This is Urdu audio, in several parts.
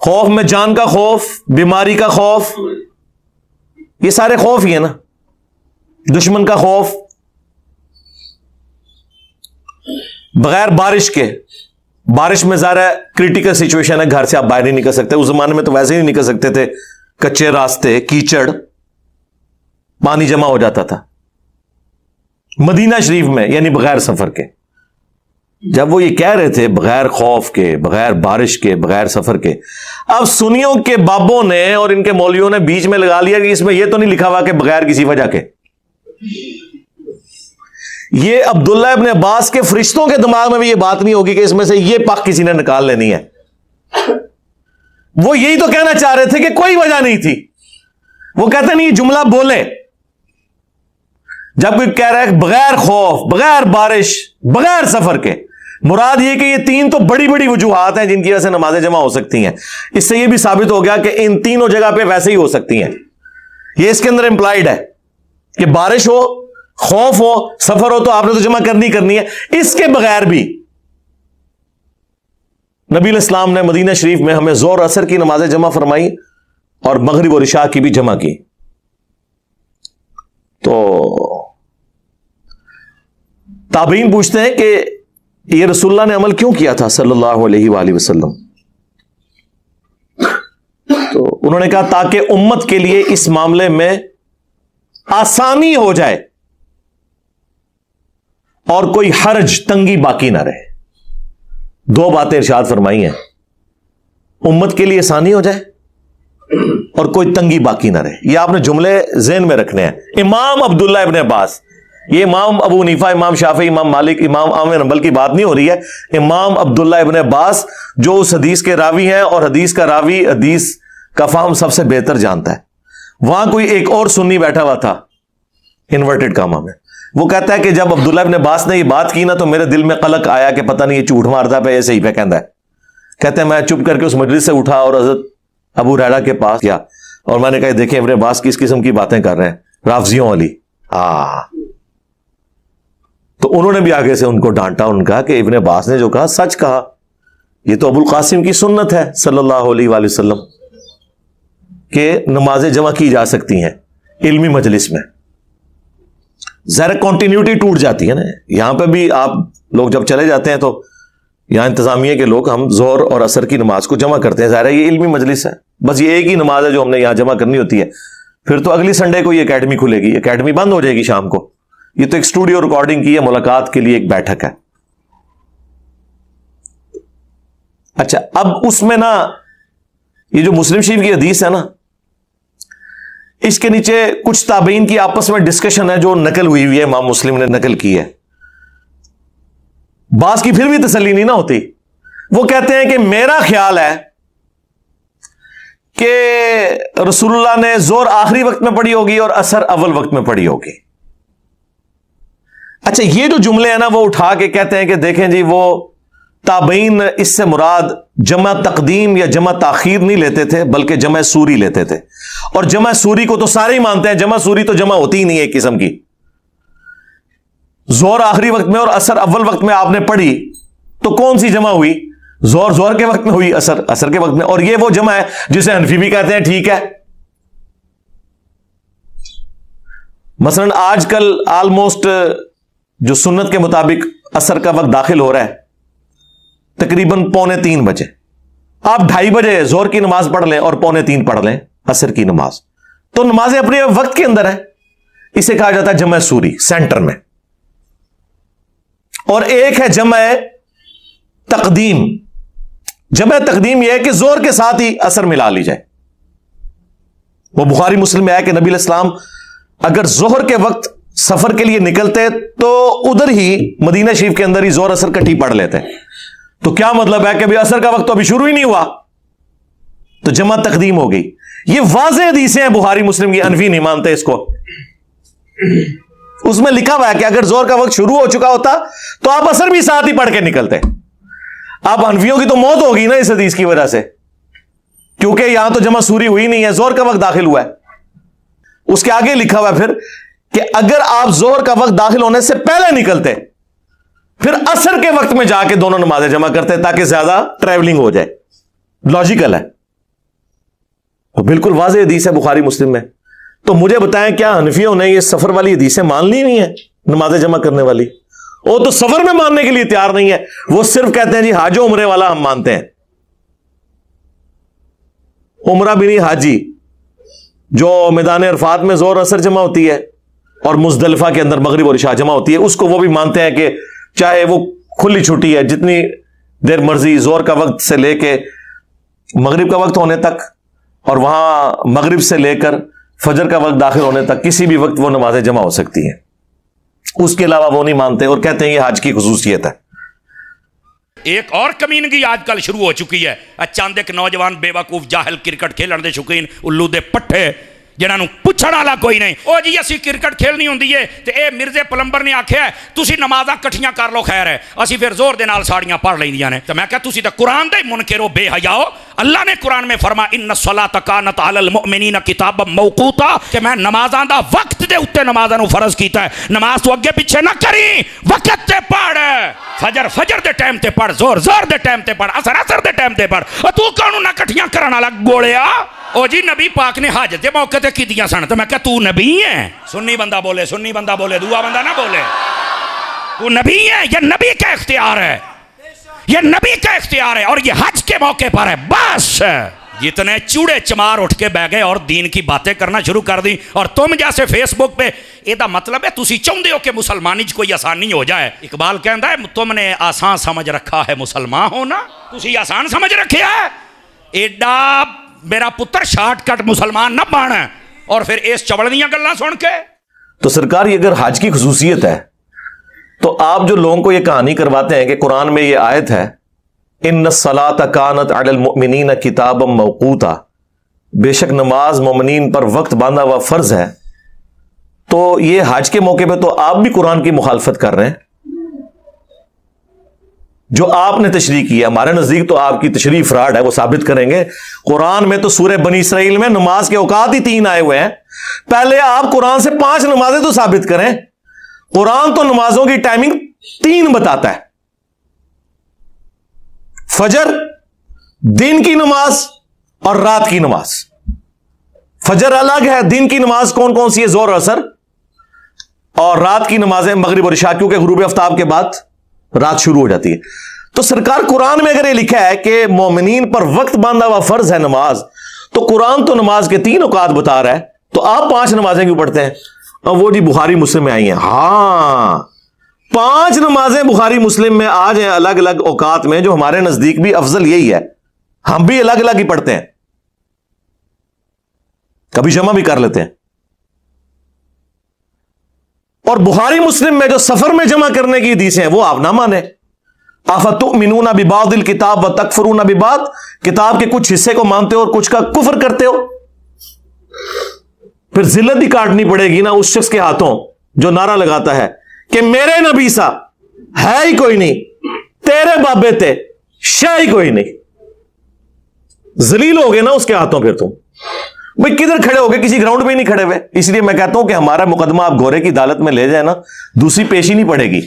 خوف میں جان کا خوف, بیماری کا خوف, یہ سارے خوف ہی ہیں نا. دشمن کا خوف, بغیر بارش کے, بارش میں ظاہر ہے کریٹیکل سچویشن ہے, گھر سے آپ باہر نہیں نکل سکتے. اس زمانے میں تو ویسے ہی نہیں نکل سکتے تھے, کچے راستے, کیچڑ, پانی جمع ہو جاتا تھا. مدینہ شریف میں یعنی بغیر سفر کے, جب وہ یہ کہہ رہے تھے بغیر خوف کے, بغیر بارش کے, بغیر سفر کے, اب سنیوں کے بابوں نے اور ان کے مولویوں نے بیچ میں لگا لیا کہ اس میں یہ تو نہیں لکھا ہوا کہ بغیر کسی وجہ کے. یہ عبداللہ ابن عباس کے فرشتوں کے دماغ میں بھی یہ بات نہیں ہوگی کہ اس میں سے یہ پاک کسی نے نکال لینی ہے. وہ یہی تو کہنا چاہ رہے تھے کہ کوئی وجہ نہیں تھی. وہ کہتے نہیں جملہ بولے جب کوئی کہہ رہا ہے بغیر خوف, بغیر بارش, بغیر سفر کے, مراد یہ کہ یہ تین تو بڑی بڑی وجوہات ہیں جن کی وجہ سے نمازیں جمع ہو سکتی ہیں. اس سے یہ بھی ثابت ہو گیا کہ ان تینوں جگہ پہ ویسے ہی ہو سکتی ہیں. یہ اس کے اندر امپلائڈ ہے کہ بارش ہو, خوف ہو, سفر ہو تو آپ نے تو جمع کرنی ہے. اس کے بغیر بھی نبی علیہ السلام نے مدینہ شریف میں ہمیں ظہر عصر کی نمازیں جمع فرمائی اور مغرب اور عشاء کی بھی جمع کی. تو تابعین پوچھتے ہیں کہ یہ رسول اللہ نے عمل کیوں کیا تھا صلی اللہ علیہ وآلہ وسلم. تو انہوں نے کہا تاکہ امت کے لیے اس معاملے میں آسانی ہو جائے اور کوئی حرج, تنگی باقی نہ رہے. دو باتیں ارشاد فرمائی ہیں, امت کے لیے آسانی ہو جائے اور کوئی تنگی باقی نہ رہے. یہ آپ نے جملے ذہن میں رکھنے ہیں. امام عبداللہ ابن عباس, یہ امام ابو حنیفہ, امام شافعی, امام مالک, امام احمد بن حنبل کی بات نہیں ہو رہی ہے. امام عبداللہ ابن عباس جو اس حدیث کے راوی ہیں اور حدیث کا راوی حدیث کا فہم سب سے بہتر جانتا ہے. وہاں کوئی ایک اور سنی بیٹھا ہوا تھا انورٹڈ کاما میں, وہ کہتا ہے کہ جب عبداللہ ابن عباس نے یہ بات کی نا تو میرے دل میں قلق آیا کہ پتہ نہیں یہ جھوٹ مارتا پہ ایسے ہی پہ کہندا ہے. کہتے ہیں میں چپ کر کے اس مجلس سے اٹھا اور حضرت ابو ہریرہ کے پاس گیا اور میں نے کہا دیکھیں ابن عباس کس قسم کی باتیں کر رہے ہیں, رافضیوں والی. تو انہوں نے بھی آگے سے ان کو ڈانٹا, ان کا کہ ابن عباس نے جو کہا سچ کہا, یہ تو ابو القاسم کی سنت ہے صلی اللہ علیہ وآلہ وسلم کہ نمازیں جمع کی جا سکتی ہیں علمی مجلس میں. ظاہر کنٹینیوٹی ٹوٹ جاتی ہے نا. یہاں پہ بھی آپ لوگ جب چلے جاتے ہیں تو یہاں انتظامیہ کے لوگ ہم ظہر اور عصر کی نماز کو جمع کرتے ہیں. ظاہر ہے یہ علمی مجلس ہے, بس یہ ایک ہی نماز ہے جو ہم نے یہاں جمع کرنی ہوتی ہے. پھر تو اگلی سنڈے کو یہ اکیڈمی کھلے گی, اکیڈمی بند ہو جائے گی شام کو. یہ تو ایک اسٹوڈیو ریکارڈنگ کی ہے, ملاقات کے لیے ایک بیٹھک ہے. اچھا, اب اس میں نا یہ جو مسلم شریف کی حدیث ہے نا, اس کے نیچے کچھ تابعین کی آپس میں ڈسکشن ہے جو نقل ہوئی ہے, امام مسلم نے نقل کی ہے. بعض کی پھر بھی تسلی نہیں نہ ہوتی. وہ کہتے ہیں کہ میرا خیال ہے کہ رسول اللہ نے ظہر آخری وقت میں پڑھی ہوگی اور عصر اول وقت میں پڑھی ہوگی. اچھا, یہ جو جملے ہیں نا وہ اٹھا کے کہتے ہیں کہ دیکھیں جی وہ تابعین اس سے مراد جمع تقدیم یا جمع تاخیر نہیں لیتے تھے بلکہ جمع سوری لیتے تھے. اور جمع سوری کو تو سارے ہی مانتے ہیں, جمع سوری تو جمع ہوتی ہی نہیں ہے ایک قسم کی. ظہر آخری وقت میں اور عصر اول وقت میں آپ نے پڑھی تو کون سی جمع ہوئی؟ ظہر کے وقت میں ہوئی, عصر کے وقت میں. اور یہ وہ جمع ہے جسے حنفی بھی کہتے ہیں ٹھیک ہے. مثلا آج کل آلموسٹ جو سنت کے مطابق عصر کا وقت داخل ہو رہا ہے تقریباً 2:45 بجے. آپ 2:30 بجے ظہر کی نماز پڑھ لیں اور 2:45 پڑھ لیں عصر کی نماز, تو نمازیں اپنے وقت کے اندر ہیں. اسے کہا جاتا ہے جمع سوری سینٹر میں. اور ایک ہے جمع تقدیم. جمع تقدیم یہ ہے کہ ظہر کے ساتھ ہی عصر ملا لی جائے. وہ بخاری مسلم میں ہے کہ نبی علیہ السلام اگر ظہر کے وقت سفر کے لیے نکلتے تو ادھر ہی مدینہ شریف کے اندر ہی ظہر عصر کٹھی پڑھ لیتے. تو کیا مطلب ہے کہ ابھی عصر کا وقت تو ابھی شروع ہی نہیں ہوا, تو جمع تقدیم ہو گئی. یہ واضح حدیثیں ہیں بخاری مسلم کی, حنفی نہیں مانتے اس کو. اس میں لکھا ہوا ہے کہ اگر ظہر کا وقت شروع ہو چکا ہوتا تو آپ عصر بھی ساتھ ہی پڑھ کے نکلتے. آپ حنفیوں کی تو موت ہوگی نا اس حدیث کی وجہ سے, کیونکہ یہاں تو جمع سوری ہوئی نہیں ہے, ظہر کا وقت داخل ہوا ہے. اس کے آگے لکھا ہوا ہے پھر کہ اگر آپ ظہر کا وقت داخل ہونے سے پہلے نکلتے پھر عصر کے وقت میں جا کے دونوں نمازیں جمع کرتے تاکہ زیادہ ٹریولنگ ہو جائے. لاجیکل ہے. اور بالکل واضح حدیث ہے بخاری مسلم میں. تو مجھے بتائیں کیا حنفیوں نے یہ سفر والی حدیثیں مان لی نہیں ہیں نماز جمع کرنے والی؟ وہ تو سفر میں ماننے کے لیے تیار نہیں ہے. وہ صرف کہتے ہیں جی حاج و عمرے والا ہم مانتے ہیں. عمرہ بھی نہیں، حاجی جو میدان عرفات میں زور اثر جمع ہوتی ہے اور مزدلفہ کے اندر مغرب اور عشاء جمع ہوتی ہے، اس کو وہ بھی مانتے ہیں کہ چاہے وہ کھلی چھٹی ہے، جتنی دیر مرضی زور کا وقت سے لے کے مغرب کا وقت ہونے تک اور وہاں مغرب سے لے کر فجر کا وقت داخل ہونے تک کسی بھی وقت وہ نمازیں جمع ہو سکتی ہیں. اس کے علاوہ وہ نہیں مانتے اور کہتے ہیں یہ حج کی خصوصیت ہے. ایک اور کمینگی آج کل شروع ہو چکی ہے. چاند ایک نوجوان بے وقوف جاہل کرکٹ کھیلن دے شوقین الو دے پٹھے جنہاں نوں پوچھن والا کوئی نہیں. او جی اسی کرکٹ کھیلنی ہوندی ہے تے اے مرزے پلمبر نے آکھیا ہے تسی نمازاں کٹھیاں کر لو خیر ہے، اسی پھر زور دے نال ساڑیاں پڑھ لیندیاں نے. تے میں کہا تسی تے قرآن دے منکر ہو، بے حیاؤ. اللہ نے قرآن میں فرمایا ان الصلاۃ کانت علی المؤمنین کتابا موقوتا کہ میں نمازاں دا وقت دے اوتے نمازاں نوں فرض کیتا ہے. نماز تو اگے پیچھے نہ کری، وقت تے پڑھ. فجر دے ٹائم تے پڑھ، زور دے ٹائم تے پڑھ، اثر دے ٹائم تے پڑھ. تو کانوں نہ کٹھیاں کرن والا گولیا. او جی نبی پاک نے حج دے موقع تے کیتیاں سن. تو میں کہا تو نبی ہے؟ سنی بندہ بولے، سنی بندہ بولے، دعا بندہ نہ بولے. تو نبی ہے؟ یہ نبی کا اختیار ہے، یہ نبی کا اختیار ہے اور یہ حج کے موقع پر ہے. بس جتنے چوڑے چمار اٹھ کے بہ گئے اور دین کی باتیں کرنا شروع کر دی. اور تم جیسے فیس بک پہ یہ مطلب ہے تسی چاہتے ہو کہ مسلمانی کوئی آسانی ہو جائے. اقبال کہندا ہے تم نے آسان سمجھ رکھا ہے مسلمان ہونا، تسی آسان سمجھ رکھے ہے. ایڈا میرا پتر شارٹ کٹ مسلمان نہ بن اور پھر اس چبڑ دیاں گلاں سن کے. تو سرکار یہ اگر حج کی خصوصیت ہے تو آپ جو لوگوں کو یہ کہانی کرواتے ہیں کہ قرآن میں یہ آیت ہے ان الصلاۃ کانت علی المؤمنین کتابا موقوتا، بے شک نماز مومنین پر وقت باندھا ہوا فرض ہے، تو یہ حج کے موقع پہ تو آپ بھی قرآن کی مخالفت کر رہے ہیں. جو آپ نے تشریح کی ہے، ہمارے نزدیک تو آپ کی تشریح فراڈ ہے، وہ ثابت کریں گے. قرآن میں تو سورہ بنی اسرائیل میں نماز کے اوقات ہی 3 آئے ہوئے ہیں. پہلے آپ قرآن سے 5 نمازیں تو ثابت کریں. قرآن تو نمازوں کی ٹائمنگ 3 بتاتا ہے. فجر، دن کی نماز اور رات کی نماز. فجر الگ ہے، دن کی نماز کون کون سی ہے؟ زور اثر. اور رات کی نمازیں مغرب اور عشاء، کیونکہ غروب آفتاب کے بعد رات شروع ہو جاتی ہے. تو سرکار قرآن میں اگر یہ لکھا ہے کہ مومنین پر وقت باندھا ہوا فرض ہے نماز، تو قرآن تو نماز کے 3 اوقات بتا رہا ہے، تو آپ 5 نمازیں کیوں پڑھتے ہیں؟ اور وہ جی بخاری مسلم میں آئی ہیں. ہاں 5 نمازیں بخاری مسلم میں آ جائیں الگ الگ اوقات میں، جو ہمارے نزدیک بھی افضل یہی ہے. ہم بھی الگ الگ ہی پڑھتے ہیں، کبھی جمع بھی کر لیتے ہیں. اور بخاری مسلم میں جو سفر میں جمع کرنے کی حدیثیں ہیں وہ آپ نہ مانیں. افتؤمنون ببعض الکتاب وتکفرون ببعض، کتاب کے کچھ حصے کو مانتے ہو اور کچھ کا کفر کرتے ہو. پھر ذلت بھی کاٹنی پڑے گی نا اس شخص کے ہاتھوں جو نعرہ لگاتا ہے کہ میرے نبی سا ہے ہی کوئی نہیں، تیرے بابے تے شے ہی کوئی نہیں. ذلیل ہو گئے نا اس کے ہاتھوں. پھر تم بھئی کدھر کھڑے ہو گئے؟ کسی گراؤنڈ میں ہی نہیں کھڑے ہوئے. اس لیے میں کہتا ہوں کہ ہمارا مقدمہ آپ گورے کی عدالت میں لے جائیں نا، دوسری پیشی نہیں پڑے گی،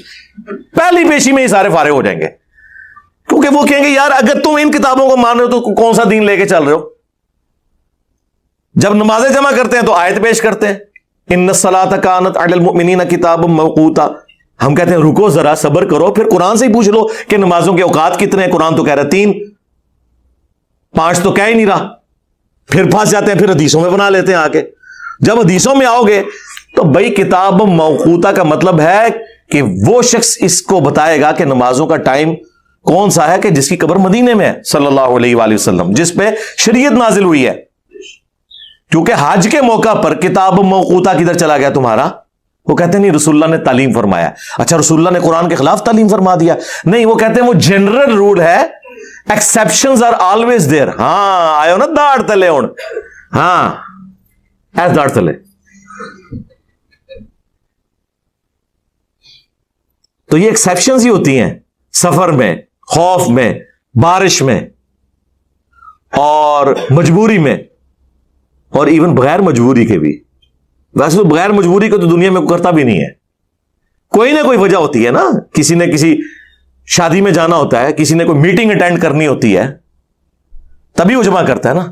پہلی پیشی میں ہی سارے فارغ ہو جائیں گے. کیونکہ وہ کہیں گے یار اگر تم ان کتابوں کو مان رہے ہو تو کون سا دین لے کے چل رہے ہو؟ جب نمازیں جمع کرتے ہیں تو آیت پیش کرتے ہیں ان الصلاۃ کانت علی المؤمنین کتابا موقوتا. ہم کہتے ہیں رکو ذرا، صبر کرو، پھر قرآن سے ہی پوچھ لو کہ نمازوں کے اوقات کتنے ہیں. قرآن تو کہہ رہا ہے 3، 5 تو کہہ ہی نہیں رہا. پھر پھنس جاتے ہیں، پھر حدیثوں میں بنا لیتے ہیں آ کے. جب حدیثوں میں آؤ گے تو بھائی کتاب موقوتا کا مطلب ہے کہ وہ شخص اس کو بتائے گا کہ نمازوں کا ٹائم کون سا ہے، کہ جس کی قبر مدینے میں ہے صلی اللہ علیہ وآلہ وسلم، جس پہ شریعت نازل ہوئی ہے. کیونکہ حج کے موقع پر کتاب موقوتا کدھر چلا گیا تمہارا؟ وہ کہتے ہیں نہیں رسول اللہ نے تعلیم فرمایا. اچھا رسول اللہ نے قرآن کے خلاف تعلیم فرما دیا؟ نہیں، وہ کہتے ہیں وہ جنرل رول ہے، ایکسپشنز آر آلویز دیر. ہاں آئے ہو نا داڑھ تلے ہوں، ہاں ایس داڑھ تلے. تو یہ ایکسپشنز ہی ہوتی ہیں سفر میں، خوف میں، بارش میں اور مجبوری میں، اور ایون بغیر مجبوری کے بھی. ویسے تو بغیر مجبوری کو تو دنیا میں کرتا بھی نہیں ہے، کوئی نہ کوئی وجہ ہوتی ہے نا. کسی نے کسی شادی میں جانا ہوتا ہے، کسی نے کوئی میٹنگ اٹینڈ کرنی ہوتی ہے، تبھی وہ جمع کرتا ہے نا.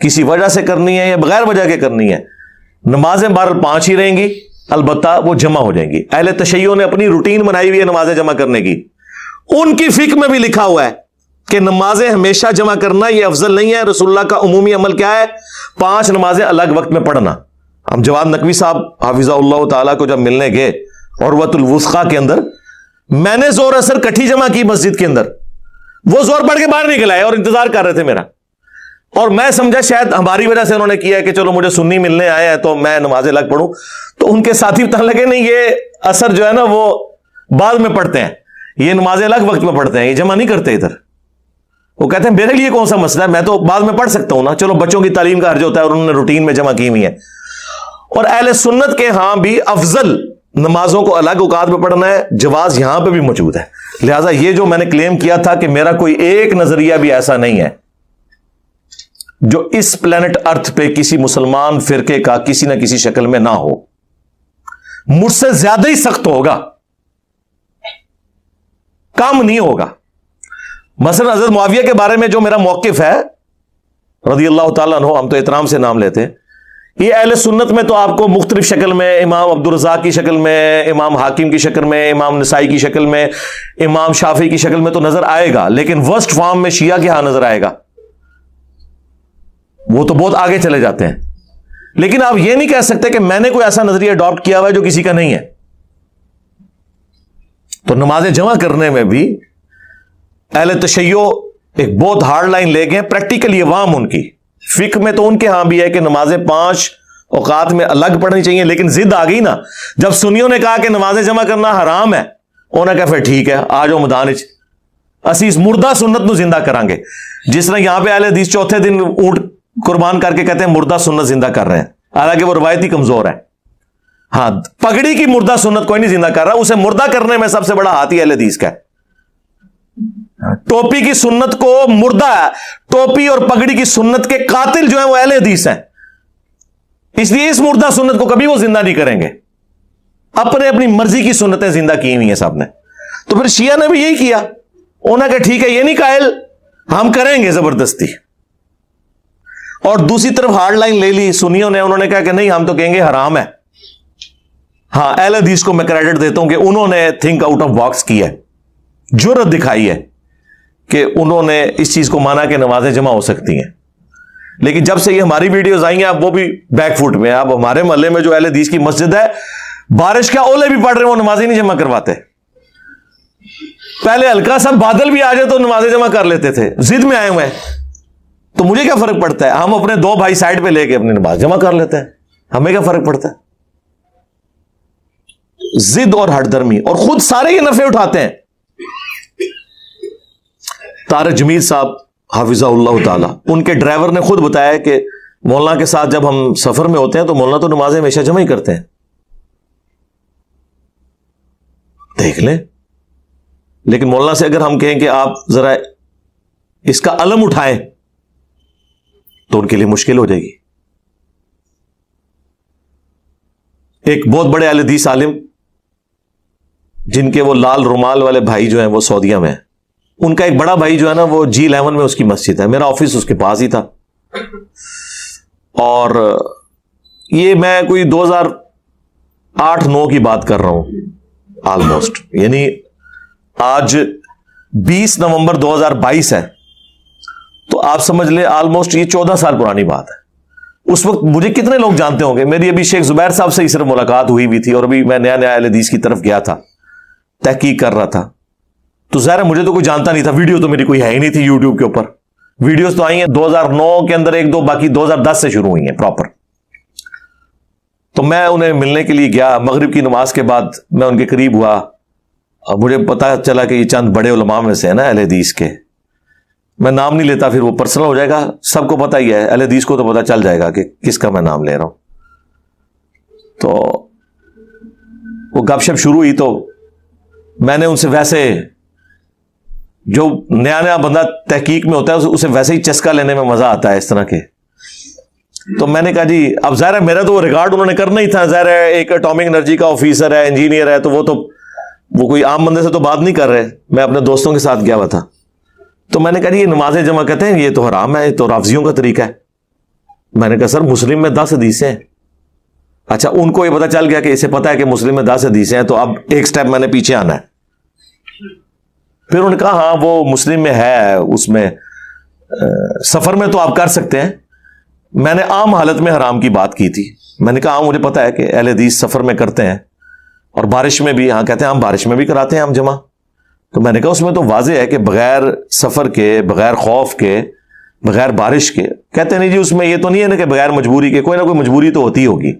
کسی وجہ سے کرنی ہے یا بغیر وجہ کے کرنی ہے، نمازیں بہرحال 5 ہی رہیں گی، البتہ وہ جمع ہو جائیں گی۔ اہل تشیع نے اپنی روٹین بنائی ہوئی ہے نمازیں جمع کرنے کی، ان کی فقہ میں بھی لکھا ہوا ہے کہ نمازیں ہمیشہ جمع کرنا یہ افضل نہیں ہے۔ رسول اللہ کا عمومی عمل کیا ہے؟ 5 نمازیں الگ وقت میں پڑھنا۔ ہم جواد نقوی صاحب حافظہ اللہ تعالیٰ کو جب ملنے گئے عروۃ الوثقیٰ کے اندر، میں نے زور اثر کٹھی جمع کی مسجد کے اندر، وہ زور پڑھ کے باہر نکل آئے اور انتظار کر رہے تھے میرا، اور میں سمجھا شاید ہماری وجہ سے انہوں نے کیا ہے کہ چلو مجھے سنی ملنے آئے ہیں تو میں نمازیں الگ پڑھوں، تو ان کے ساتھی بتانے لگے نہیں یہ اثر جو ہے نا وہ بعد میں پڑھتے ہیں، یہ نمازیں الگ وقت میں پڑھتے ہیں، یہ جمع نہیں کرتے ادھر۔ وہ کہتے ہیں میرے لیے کون سا مسئلہ ہے، میں تو بعد میں پڑھ سکتا ہوں نا، چلو بچوں کی تعلیم کا حرج ہوتا ہے اور انہوں نے روٹین میں جمع کی ہوئی ہے۔ اور اہل سنت کے ہاں بھی افضل نمازوں کو الگ اوقات میں پڑھنا ہے، جواز یہاں پہ بھی موجود ہے۔ لہٰذا یہ جو میں نے کلیم کیا تھا کہ میرا کوئی ایک نظریہ بھی ایسا نہیں ہے جو اس پلانٹ ارتھ پہ کسی مسلمان فرقے کا کسی نہ کسی شکل میں نہ ہو، مجھ سے زیادہ ہی سخت ہوگا، کم نہیں ہوگا۔ مثلا حضرت معاویہ کے بارے میں جو میرا موقف ہے رضی اللہ تعالیٰ عنہ، ہم تو احترام سے نام لیتے ہیں، یہ اہل سنت میں تو آپ کو مختلف شکل میں، امام عبدالرزاق کی شکل میں، امام حاکم کی شکل میں، امام نسائی کی شکل میں، امام شافعی کی شکل میں تو نظر آئے گا، لیکن ورسٹ فارم میں شیعہ کے ہاں نظر آئے گا، وہ تو بہت آگے چلے جاتے ہیں۔ لیکن آپ یہ نہیں کہہ سکتے کہ میں نے کوئی ایسا نظریہ اڈاپٹ کیا ہوا ہے جو کسی کا نہیں ہے۔ تو نمازیں جمع کرنے میں بھی اہل تشیع ایک بہت ہارڈ لائن لے گئے، پریکٹیکلی عوام ان کی فقہ میں تو ان کے ہاں بھی ہے کہ نمازیں 5 اوقات میں الگ پڑھنی چاہیے، لیکن ضد آ گئی نا، جب سنیوں نے کہا کہ نمازیں جمع کرنا حرام ہے، انہوں نے کہا پھر ٹھیک ہے آ جاؤ میدان وچ، اسی اس مردہ سنت نو زندہ کریں گے۔ جس طرح یہاں پہ اہل حدیث چوتھے دن اونٹ قربان کر کے کہتے ہیں مردہ سنت زندہ کر رہے ہیں، حالانکہ وہ روایتی کمزور ہے۔ ہاں، پگڑی کی مردہ سنت کوئی نہیں زندہ کر رہا، اسے مردہ کرنے میں سب سے بڑا ہاتھ ہی اہل حدیث کا ہے۔ ٹوپی کی سنت کو مردہ ہے، ٹوپی اور پگڑی کی سنت کے قاتل جو ہیں وہ اہل حدیث ہیں، اس لیے اس مردہ سنت کو کبھی وہ زندہ نہیں کریں گے۔ اپنی مرضی کی سنتیں زندہ کی ہوئی ہیں سب نے۔ تو پھر شیعہ نے بھی یہی کیا، انہوں نے کہا ٹھیک ہے یہ نہیں قائل، ہم کریں گے زبردستی۔ اور دوسری طرف ہارڈ لائن لے لی سنیوں نے، انہوں نے کہا کہ نہیں ہم تو کہیں گے حرام ہے۔ ہاں، اہل حدیث کو میں کریڈٹ دیتا ہوں کہ انہوں نے تھنک آؤٹ آف باکس کیا ہے، جرأت دکھائی ہے کہ انہوں نے اس چیز کو مانا کہ نمازیں جمع ہو سکتی ہیں۔ لیکن جب سے یہ ہماری ویڈیوز آئی ہیں اب وہ بھی بیک فوٹ میں۔ اب ہمارے محلے میں جو اہل حدیث کی مسجد ہے، بارش کا اولے بھی پڑ رہے ہیں وہ نمازیں نہیں جمع کرواتے۔ پہلے ہلکا سا بادل بھی آ جائے تو نمازیں جمع کر لیتے تھے، ضد میں آئے ہوئے ہیں، تو مجھے کیا فرق پڑتا ہے، ہم اپنے 2 بھائی سائڈ پہ لے کے اپنی نماز جمع کر لیتے ہیں، ہمیں کیا فرق پڑتا ہے۔ ضد اور ہٹ درمی، اور خود سارے یہ نفع اٹھاتے ہیں۔ طارق جمیل صاحب حافظہ اللہ تعالی، ان کے ڈرائیور نے خود بتایا کہ مولانا کے ساتھ جب ہم سفر میں ہوتے ہیں تو مولانا تو نمازیں ہمیشہ جمع ہی کرتے ہیں، دیکھ لیں۔ لیکن مولانا سے اگر ہم کہیں کہ آپ ذرا اس کا علم اٹھائیں تو ان کے لیے مشکل ہو جائے گی۔ ایک بہت بڑے اہل حدیث عالم جن کے وہ لال رومال والے بھائی جو ہیں وہ سعودیہ میں ہیں، ان کا ایک بڑا بھائی جو ہے نا وہ G11 میں اس کی مسجد ہے، میرا آفس اس کے پاس ہی تھا، اور یہ میں کوئی 2008-9 کی بات کر رہا ہوں آلموسٹ، یعنی آج 20 نومبر 2022 ہے، تو آپ سمجھ لیں آلموسٹ یہ 14 سال پرانی بات ہے۔ اس وقت مجھے کتنے لوگ جانتے ہوں گے، میری ابھی شیخ زبیر صاحب سے ہی صرف ملاقات ہوئی تھی، اور ابھی میں نیا اہل حدیث کی طرف گیا تھا، تحقیق کر رہا تھا، تو ظاہر ہے مجھے تو کوئی جانتا نہیں تھا، ویڈیو تو میری کوئی ہے ہی نہیں تھی یوٹیوب کے اوپر، ویڈیوز تو آئی ہیں 2009 کے اندر 1-2، باقی 2010 سے شروع ہوئی ہیں پراپر۔ تو میں انہیں ملنے کے لیے گیا، مغرب کی نماز کے بعد میں ان کے قریب ہوا، مجھے پتا چلا کہ یہ چند بڑے علماء میں سے ہیں نا اہل حدیث کے، میں نام نہیں لیتا پھر وہ پرسنل ہو جائے گا، سب کو پتا ہی ہے، اہل حدیث کو تو پتا چل جائے گا کہ کس کا میں نام لے رہا ہوں۔ تو وہ گپ شپ شروع ہوئی تو میں نے ان سے ویسے، جو نیا بندہ تحقیق میں ہوتا ہے اسے ویسے ہی چسکا لینے میں مزہ آتا ہے اس طرح کے، تو میں نے کہا جی اب ظاہر ہے میرا تو وہ ریکارڈ انہوں نے کرنا ہی تھا، ظاہر ہے ایک اٹامک انرجی کا آفیسر ہے، انجینئر ہے، تو وہ کوئی عام بندے سے تو بات نہیں کر رہے، میں اپنے دوستوں کے ساتھ گیا ہوا تھا، تو میں نے کہا جی یہ نمازیں جمع کرتے ہیں یہ تو حرام ہے، یہ تو رافضیوں کا طریقہ ہے۔ میں نے کہا سر مسلم میں 10 حدیثیں ہیں. اچھا ان کو یہ پتا چل گیا کہ اسے پتا ہے کہ مسلم میں 10 حدیثیں ہیں, تو اب ایک سٹیپ میں نے پیچھے آنا ہے. پھر انہوں نے کہا ہاں وہ مسلم میں ہے, اس میں سفر میں تو آپ کر سکتے ہیں. میں نے عام حالت میں حرام کی بات کی تھی. میں نے کہا ہاں مجھے پتا ہے کہ اہل حدیث سفر میں کرتے ہیں, اور بارش میں بھی, ہاں کہتے ہیں ہم بارش میں بھی کراتے ہیں ہم جمع. تو میں نے کہا اس میں تو واضح ہے کہ بغیر سفر کے, بغیر خوف کے, بغیر بارش کے. کہتے نہیں جی اس میں یہ تو نہیں ہے نا کہ بغیر مجبوری کے, کوئی نہ کوئی مجبوری تو ہوتی ہوگی.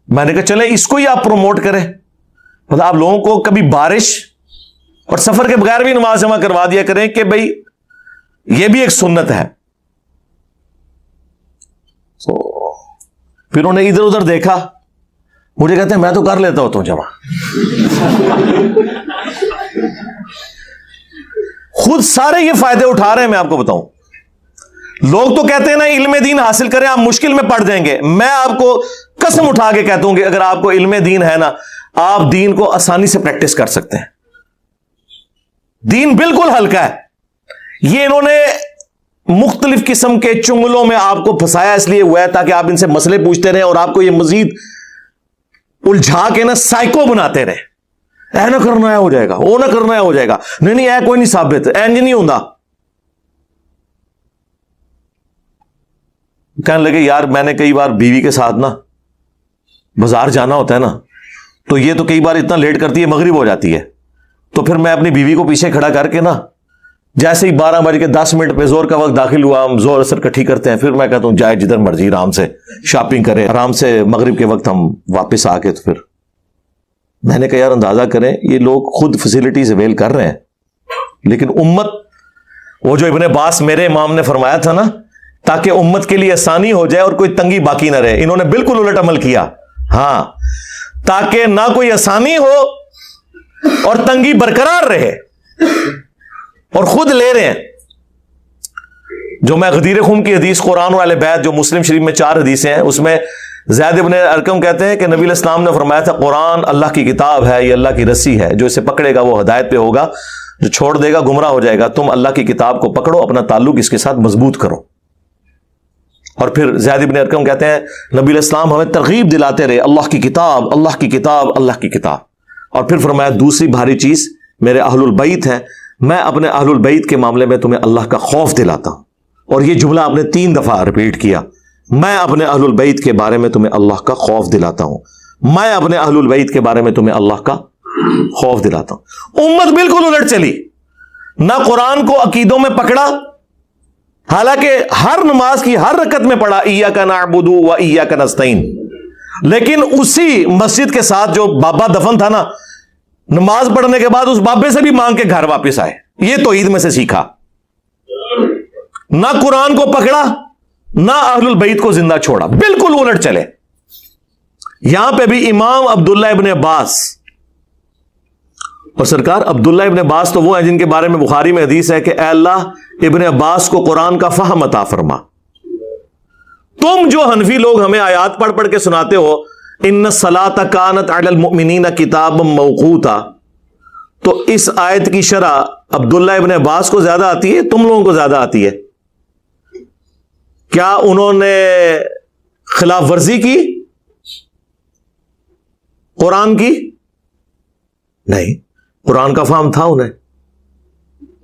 میں نے کہا چلیں اس کو ہی آپ پروموٹ کریں, مطلب آپ لوگوں کو کبھی بارش اور سفر کے بغیر بھی نماز جمع کروا دیا کریں کہ بھئی یہ بھی ایک سنت ہے. تو پھر انہوں نے ادھر ادھر دیکھا, مجھے کہتے ہیں میں تو کر لیتا ہوتا ہوں جمع. خود سارے یہ فائدے اٹھا رہے ہیں. میں آپ کو بتاؤں, لوگ تو کہتے ہیں نا علم دین حاصل کریں آپ مشکل میں پڑ جائیں گے. میں آپ کو قسم اٹھا کے کہتا ہوں کہ اگر آپ کو علم دین ہے نا, آپ دین کو آسانی سے پریکٹس کر سکتے ہیں. دین بالکل ہلکا ہے. یہ انہوں نے مختلف قسم کے چنگلوں میں آپ کو پھنسایا اس لیے ہوا ہے تاکہ آپ ان سے مسئلے پوچھتے رہیں اور آپ کو یہ مزید الجھا کے نا سائیکو بناتے رہیں. اے نہ کرنا ہے ہو جائے گا, وہ نہ کرنا ہے ہو جائے گا, نہیں اے کوئی نہیں ثابت, اینج نہیں ہوندا. کہنے لگے یار میں نے کئی بار بیوی کے ساتھ نا بازار جانا ہوتا ہے نا, تو یہ تو کئی بار اتنا لیٹ کرتی ہے مغرب ہو جاتی ہے, تو پھر میں اپنی بیوی کو پیچھے کھڑا کر کے نا جیسے ہی 12:10 پہ زور کا وقت داخل ہوا, ہم زور اثر کٹھی کرتے ہیں, پھر میں کہتا ہوں جائے جدھر مرضی آرام سے شاپنگ کرے, آرام سے مغرب کے وقت ہم واپس آ کے. تو پھر میں نے کہا یار اندازہ کریں یہ لوگ خود فیسلٹیز اویل کر رہے ہیں, لیکن امت, وہ جو ابن عباس میرے امام نے فرمایا تھا نا تاکہ امت کے لیے آسانی ہو جائے اور کوئی تنگی باقی نہ رہے, انہوں نے بالکل الٹ عمل کیا. ہاں تاکہ نہ کوئی آسانی ہو اور تنگی برقرار رہے, اور خود لے رہے ہیں. جو میں غدیر خم کی حدیث قرآن والے بیت جو مسلم شریف میں 4 حدیثیں ہیں, اس میں زید ابن ارقم کہتے ہیں کہ نبی علیہ السلام نے فرمایا تھا قرآن اللہ کی کتاب ہے, یہ اللہ کی رسی ہے, جو اسے پکڑے گا وہ ہدایت پہ ہوگا, جو چھوڑ دے گا گمراہ ہو جائے گا. تم اللہ کی کتاب کو پکڑو, اپنا تعلق اس کے ساتھ مضبوط کرو. اور پھر زید ابن ارقم کہتے ہیں نبی علیہ السلام ہمیں ترغیب دلاتے رہے اللہ کی کتاب, اللہ کی کتاب, اللہ کی کتاب. اور پھر فرمایا دوسری بھاری چیز میرے اہل البیت ہیں, میں اپنے اہل البیت کے معاملے میں تمہیں اللہ کا خوف دلاتا ہوں. اور یہ جملہ آپ نے 3 دفعہ ریپیٹ کیا, میں اپنے اہل البیت کے بارے میں تمہیں اللہ کا خوف دلاتا ہوں, میں اپنے اہل البیت کے بارے میں تمہیں اللہ کا خوف دلاتا ہوں. امت بالکل الٹ چلی, نہ قرآن کو عقیدوں میں پکڑا, حالانکہ ہر نماز کی ہر رکعت میں پڑھا ایاک نعبد و ایاک نستعین, لیکن اسی مسجد کے ساتھ جو بابا دفن تھا نا, نماز پڑھنے کے بعد اس بابے سے بھی مانگ کے گھر واپس آئے. یہ تو عید میں سے سیکھا. نہ قرآن کو پکڑا نہ اہل البیت کو زندہ چھوڑا, بالکل الٹ چلے. یہاں پہ بھی امام عبداللہ ابن عباس, اور سرکار عبداللہ ابن عباس تو وہ ہیں جن کے بارے میں بخاری میں حدیث ہے کہ اے اللہ ابن عباس کو قرآن کا فہم عطا فرما. تم جو حنفی لوگ ہمیں آیات پڑھ پڑھ کے سناتے ہو ان الصلاۃ کانت علی المؤمنین کتابا موقوتا, تو اس آیت کی شرح عبداللہ ابن عباس کو زیادہ آتی ہے, تم لوگوں کو زیادہ آتی ہے؟ کیا انہوں نے خلاف ورزی کی قرآن کی؟ نہیں, قرآن کا فہم تھا انہیں.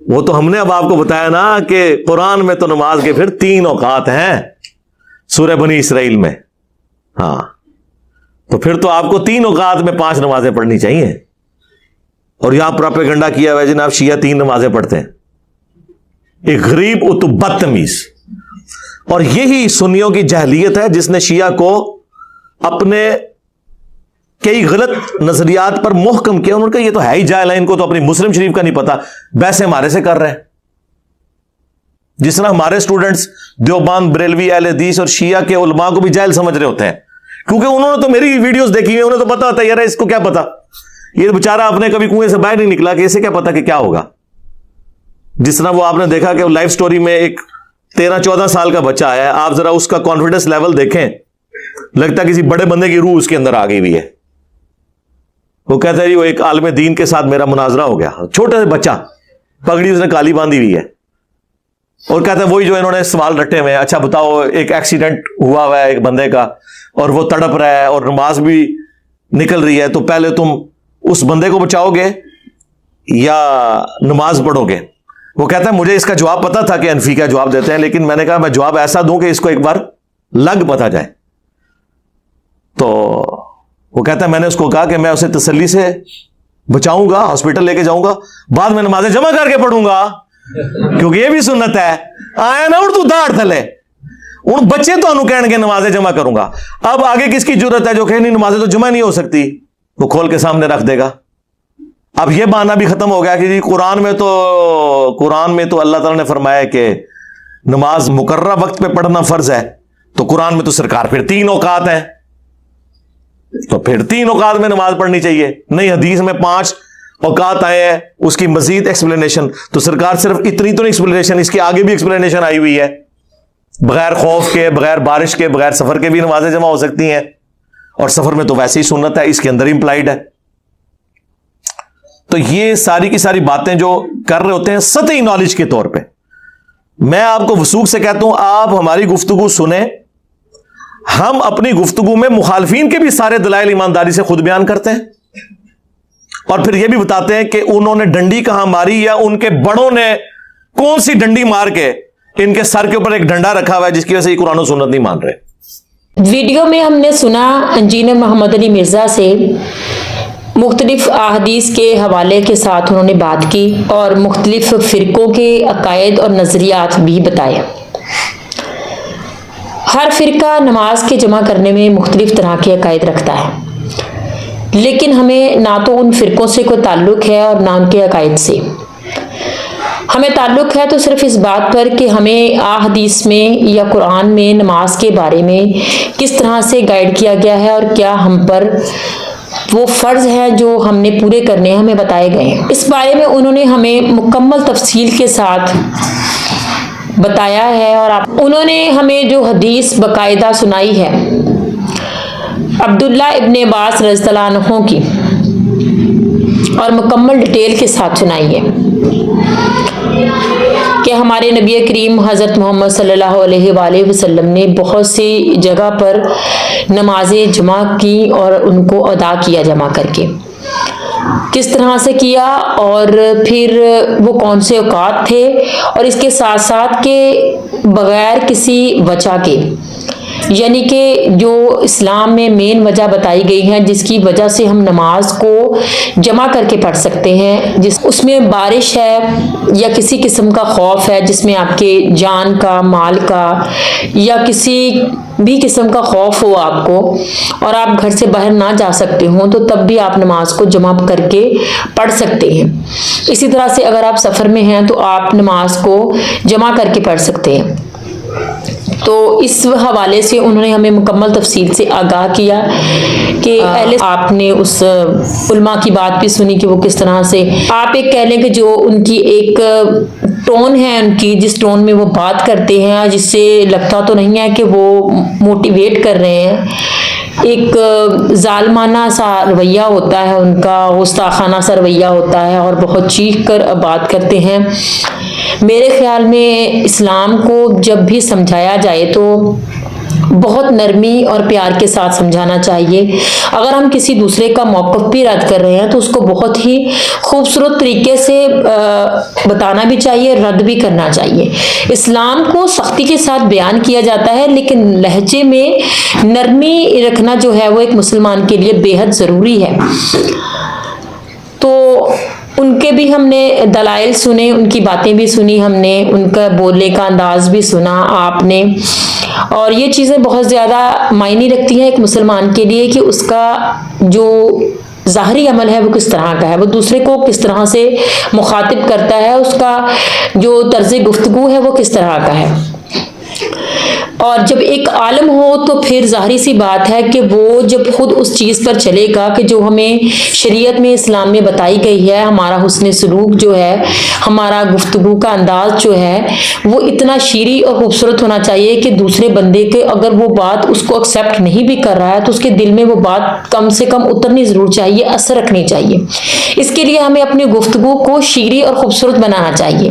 وہ تو ہم نے اب آپ کو بتایا نا کہ قرآن میں تو نماز کے پھر 3 اوقات ہیں سورہ بنی اسرائیل میں. ہاں تو پھر تو آپ کو 3 اوقات میں 5 نمازیں پڑھنی چاہیے. اور یہاں پراپیگنڈا کیا ہوا ہے جناب شیعہ 3 نمازیں پڑھتے ہیں, ایک غریب اتو بدتمیز. اور یہی سنیوں کی جہلیت ہے جس نے شیعہ کو اپنے کئی غلط نظریات پر محکم کیا. انہوں نے کہا یہ تو ہے ہی جاہل ہے, ان کو تو اپنی مسلم شریف کا نہیں پتا, ویسے ہمارے سے کر رہے ہیں. جس طرح ہمارے اسٹوڈنٹس دیوبند بریلوی اہل حدیث اور شیعہ کے علماء کو بھی جاہل سمجھ رہے ہوتے ہیں, کیونکہ انہوں نے تو میری ویڈیوز دیکھی ہوئی, انہیں تو پتا ہوتا ہے یار اس کو کیا پتا, یہ بیچارہ اپنے کبھی کنویں سے باہر نہیں نکلا کہ اسے کیا پتا کہ کیا ہوگا. جس طرح وہ آپ نے دیکھا کہ لائف سٹوری میں ایک 13-14 سال کا بچہ آیا ہے, آپ ذرا اس کا کانفیڈنس لیول دیکھیں, لگتا ہے کسی بڑے بندے کی روح اس کے اندر آ گئی ہوئی ہے. وہ کہتا ہے وہ ایک عالم دین کے ساتھ میرا مناظرہ ہو گیا, چھوٹے سے بچہ, پگڑی اس نے کالی باندھی ہوئی ہے. اور کہتا ہے وہی جو انہوں نے سوال رٹے ہوئے ہیں، اچھا بتاؤ ایک ایکسیڈنٹ ہوا ہے ایک بندے کا اور وہ تڑپ رہا ہے اور نماز بھی نکل رہی ہے، تو پہلے تم اس بندے کو بچاؤ گے یا نماز پڑھو گے؟ وہ کہتا ہے مجھے اس کا جواب پتا تھا کہ انفی کا جواب دیتے ہیں، لیکن میں نے کہا میں جواب ایسا دوں کہ اس کو ایک بار لگ پتا جائے۔ تو وہ کہتا ہے میں نے اس کو کہا کہ میں اسے تسلی سے بچاؤں گا، ہاسپٹل لے کے جاؤں گا، بعد میں نمازیں جمع کر کے پڑھوں گا، کیونکہ یہ بھی سنت ہے۔ آیا نا اردو داڑ تھلے ان بچے تو انہوں کہنے کے نمازیں جمع کروں گا۔ اب آگے کس کی ضرورت ہے جو کہ نہیں نمازیں تو جمع نہیں ہو سکتی، وہ کھول کے سامنے رکھ دے گا۔ اب یہ بہانہ بھی ختم ہو گیا کہ جی قرآن میں تو اللہ تعالیٰ نے فرمایا کہ نماز مقررہ وقت پہ پڑھنا فرض ہے، تو قرآن میں تو سرکار پھر 3 اوقات ہیں، تو پھر 3 اوقات میں نماز پڑھنی چاہیے۔ نہیں، حدیث میں 5 اوقات آئے ہیں، اس کی مزید ایکسپلینیشن، تو سرکار صرف اتنی تو نہیں ایکسپلینیشن، اس کی آگے بھی ایکسپلینیشن آئی ہوئی ہے، بغیر خوف کے، بغیر بارش کے، بغیر سفر کے بھی نمازیں جمع ہو سکتی ہیں، اور سفر میں تو ویسے ہی سنت ہے، اس کے اندر امپلائڈ ہے۔ تو یہ ساری کی ساری باتیں جو کر رہے ہوتے ہیں سطحی نالج کے طور پہ، میں آپ کو وثوق سے کہتا ہوں آپ ہماری گفتگو سنیں، ہم اپنی گفتگو میں مخالفین کے بھی سارے دلائل ایمانداری سے خود بیان کرتے ہیں، اور پھر یہ بھی بتاتے ہیں کہ انہوں نے ڈنڈی کہاں ماری یا ان کے بڑوں نے کون سی ڈنڈی مار کے ان کے سر کے اوپر ایک ڈنڈا رکھا ہوا ہے جس کی وجہ سے یہ قرآن و سنت نہیں مان رہے۔ ویڈیو میں ہم نے سنا انجینئر محمد علی مرزا سے مختلف احادیث کے حوالے کے ساتھ انہوں نے بات کی اور مختلف فرقوں کے عقائد اور نظریات بھی بتائے۔ ہر فرقہ نماز کے جمع کرنے میں مختلف طرح کے عقائد رکھتا ہے، لیکن ہمیں نہ تو ان فرقوں سے کوئی تعلق ہے اور نہ ان کے عقائد سے۔ ہمیں تعلق ہے تو صرف اس بات پر کہ ہمیں احادیث میں یا قرآن میں نماز کے بارے میں کس طرح سے گائیڈ کیا گیا ہے اور کیا ہم پر وہ فرض ہیں جو ہم نے پورے کرنے ہیں ہمیں بتائے گئے ہیں۔ اس بارے میں انہوں نے ہمیں مکمل تفصیل کے ساتھ بتایا ہے، اور انہوں نے ہمیں جو حدیث باقاعدہ سنائی ہے عبداللہ ابن عباس رضی اللہ عنہ کی، اور مکمل ڈیٹیل کے ساتھ سنائی ہے کہ ہمارے نبی کریم حضرت محمد صلی اللہ علیہ وآلہ وسلم نے بہت سی جگہ پر نمازیں جمع کی اور ان کو ادا کیا جمع کر کے، کس طرح سے کیا اور پھر وہ کون سے اوقات تھے، اور اس کے ساتھ ساتھ کہ بغیر کسی وجہ کے، یعنی کہ جو اسلام میں مین وجہ بتائی گئی ہیں جس کی وجہ سے ہم نماز کو جمع کر کے پڑھ سکتے ہیں، اس میں بارش ہے یا کسی قسم کا خوف ہے جس میں آپ کے جان کا، مال کا یا کسی بھی قسم کا خوف ہو آپ کو اور آپ گھر سے باہر نہ جا سکتے ہوں، تو تب بھی آپ نماز کو جمع کر کے پڑھ سکتے ہیں۔ اسی طرح سے اگر آپ سفر میں ہیں تو آپ نماز کو جمع کر کے پڑھ سکتے ہیں۔ تو اس حوالے سے انہوں نے ہمیں مکمل تفصیل سے آگاہ کیا کہ پہلے آپ نے اس علماء کی بات بھی سنی کہ وہ کس طرح سے، آپ ایک کہہ لیں کہ جو ان کی ایک ٹون ہے، ان کی جس ٹون میں وہ بات کرتے ہیں جس سے لگتا تو نہیں ہے کہ وہ موٹیویٹ کر رہے ہیں، ایک ظالمانہ سا رویہ ہوتا ہے ان کا، گستاخانہ سا رویہ ہوتا ہے اور بہت چیخ کر بات کرتے ہیں۔ میرے خیال میں اسلام کو جب بھی سمجھایا جائے تو بہت نرمی اور پیار کے ساتھ سمجھانا چاہیے۔ اگر ہم کسی دوسرے کا موقف بھی رد کر رہے ہیں تو اس کو بہت ہی خوبصورت طریقے سے بتانا بھی چاہیے، رد بھی کرنا چاہیے۔ اسلام کو سختی کے ساتھ بیان کیا جاتا ہے، لیکن لہجے میں نرمی رکھنا جو ہے وہ ایک مسلمان کے لیے بے حد ضروری ہے۔ تو ان کے بھی ہم نے دلائل سنے، ان کی باتیں بھی سنی ہم نے، ان کا بولنے کا انداز بھی سنا آپ نے، اور یہ چیزیں بہت زیادہ معنی رکھتی ہیں ایک مسلمان کے لیے کہ اس کا جو ظاہری عمل ہے وہ کس طرح کا ہے، وہ دوسرے کو کس طرح سے مخاطب کرتا ہے، اس کا جو طرز گفتگو ہے وہ کس طرح کا ہے۔ اور جب ایک عالم ہو تو پھر ظاہری سی بات ہے کہ وہ جب خود اس چیز پر چلے گا کہ جو ہمیں شریعت میں، اسلام میں بتائی گئی ہے، ہمارا حسن سلوک جو ہے، ہمارا گفتگو کا انداز جو ہے وہ اتنا شیریں اور خوبصورت ہونا چاہیے کہ دوسرے بندے کے اگر وہ بات اس کو ایکسیپٹ نہیں بھی کر رہا ہے تو اس کے دل میں وہ بات کم سے کم اترنی ضرور چاہیے، اثر رکھنی چاہیے۔ اس کے لیے ہمیں اپنی گفتگو کو شیریں اور خوبصورت بنانا چاہیے۔